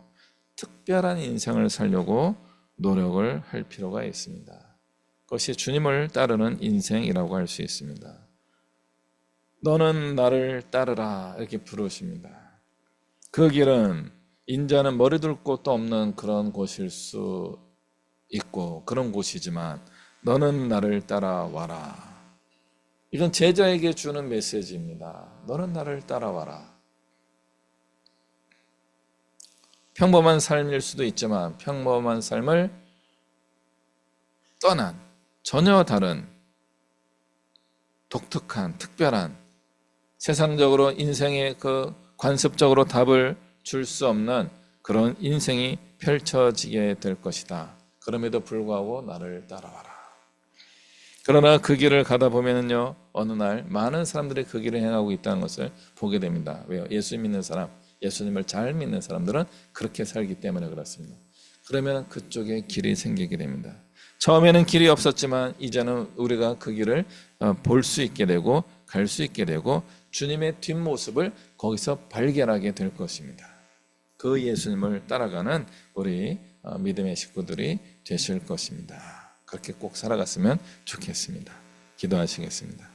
특별한 인생을 살려고 노력을 할 필요가 있습니다. 그것이 주님을 따르는 인생이라고 할 수 있습니다. 너는 나를 따르라, 이렇게 부르십니다. 그 길은 인자는 머리 둘 곳도 없는 그런 곳일 수 있고 그런 곳이지만 너는 나를 따라와라. 이건 제자에게 주는 메시지입니다. 너는 나를 따라와라. 평범한 삶일 수도 있지만 평범한 삶을 떠난 전혀 다른 독특한 특별한, 세상적으로 인생에 그 관습적으로 답을 줄 수 없는 그런 인생이 펼쳐지게 될 것이다. 그럼에도 불구하고 나를 따라와라. 그러나 그 길을 가다 보면은요, 어느 날 많은 사람들이 그 길을 행하고 있다는 것을 보게 됩니다. 왜요? 예수 믿는 사람, 예수님을 잘 믿는 사람들은 그렇게 살기 때문에 그렇습니다. 그러면 그쪽에 길이 생기게 됩니다. 처음에는 길이 없었지만 이제는 우리가 그 길을 볼 수 있게 되고 갈 수 있게 되고 주님의 뒷모습을 거기서 발견하게 될 것입니다. 그 예수님을 따라가는 우리 믿음의 식구들이 되실 것입니다. 그렇게 꼭 살아갔으면 좋겠습니다. 기도하시겠습니다.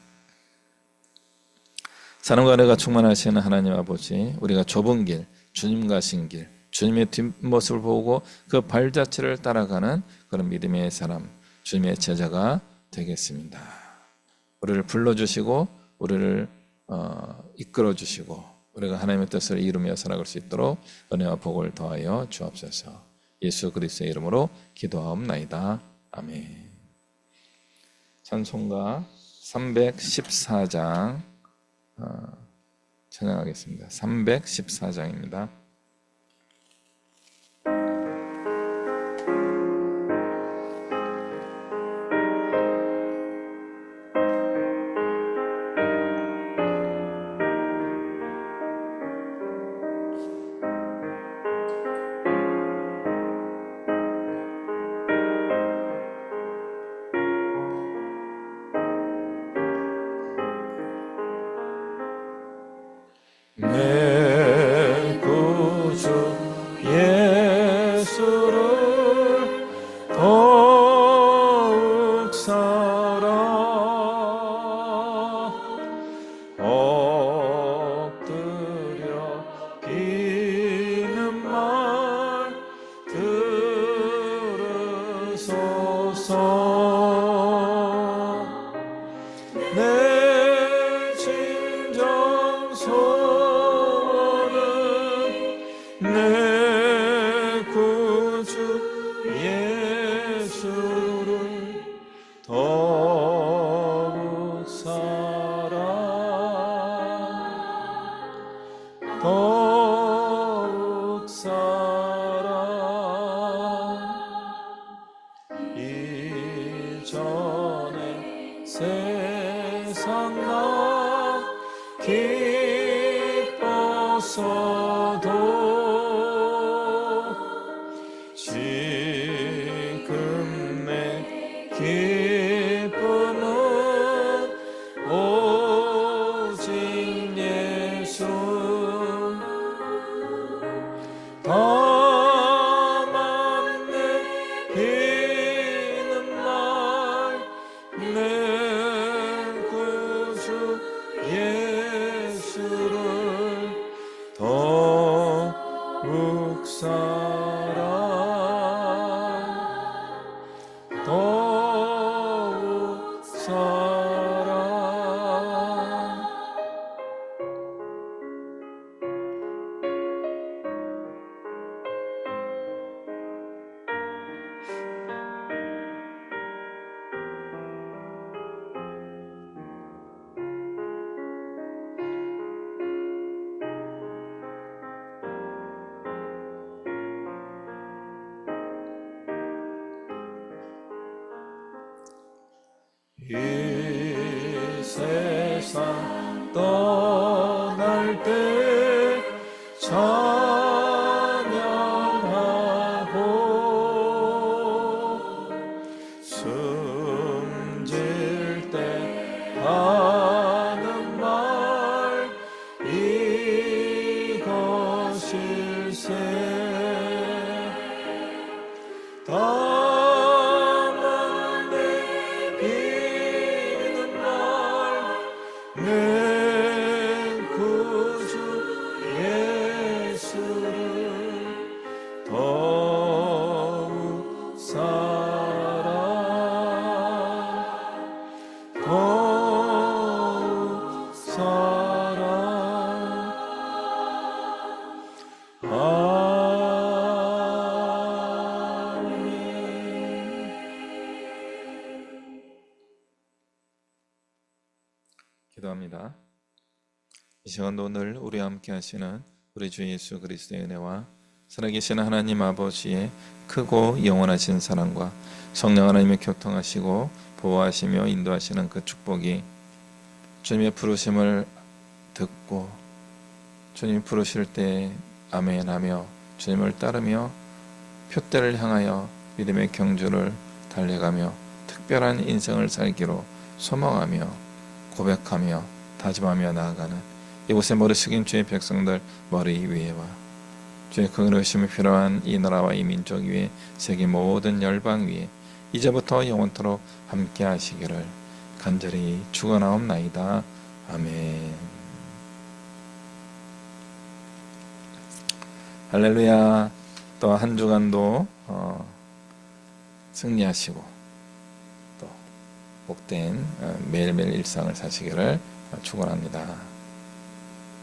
사랑과 은혜가 충만하시는 하나님 아버지, 우리가 좁은 길, 주님 가신 길, 주님의 뒷모습을 보고 그 발자취를 따라가는 그런 믿음의 사람, 주님의 제자가 되겠습니다. 우리를 불러주시고 우리를 이끌어주시고 우리가 하나님의 뜻을 이루며 살아갈 수 있도록 은혜와 복을 더하여 주옵소서. 예수 그리스도의 이름으로 기도하옵나이다. 아멘. 찬송가 314장 찬양하겠습니다. 314장입니다. 내 구주 예수를 더욱 사랑 엎드려 비는 말 들으소서. 내 진정 내 구주 예수를 더욱 사랑 더욱 사랑 이전에 세상 나 기뻤어도 지금 내 기쁨은 오직 예수. 다만 내 비는 말 내 구주 예수를 더욱 사랑 더욱 사랑. 이 세상 떠날 때 찬양하고 숨질 때 하는 말 이것일세. 내 구주 예수를 더욱 사랑 더욱 사랑. 기도합니다. 이 시간도 오늘 우리와 함께 하시는 우리 주 예수 그리스도의 은혜와 살아계신 하나님 아버지의 크고 영원하신 사랑과 성령 하나님의 교통하시고 보호하시며 인도하시는 그 축복이 주님의 부르심을 듣고 주님 부르실 때 아멘하며 주님을 따르며 표대를 향하여 믿음의 경주를 달려가며 특별한 인생을 살기로 소망하며 고백하며 다짐하며 나아가는 이곳에 머리 숙인 주의 백성들 머리 위에와 주의 긍휼하심이 필요한 이 나라와 이 민족 위에 세계 모든 열방 위에 이제부터 영원토록 함께 하시기를 간절히 축원하옵나이다. 아멘. 할렐루야. 또 한 주간도 승리하시고 또 복된 매일매일 일상을 사시기를 축원합니다.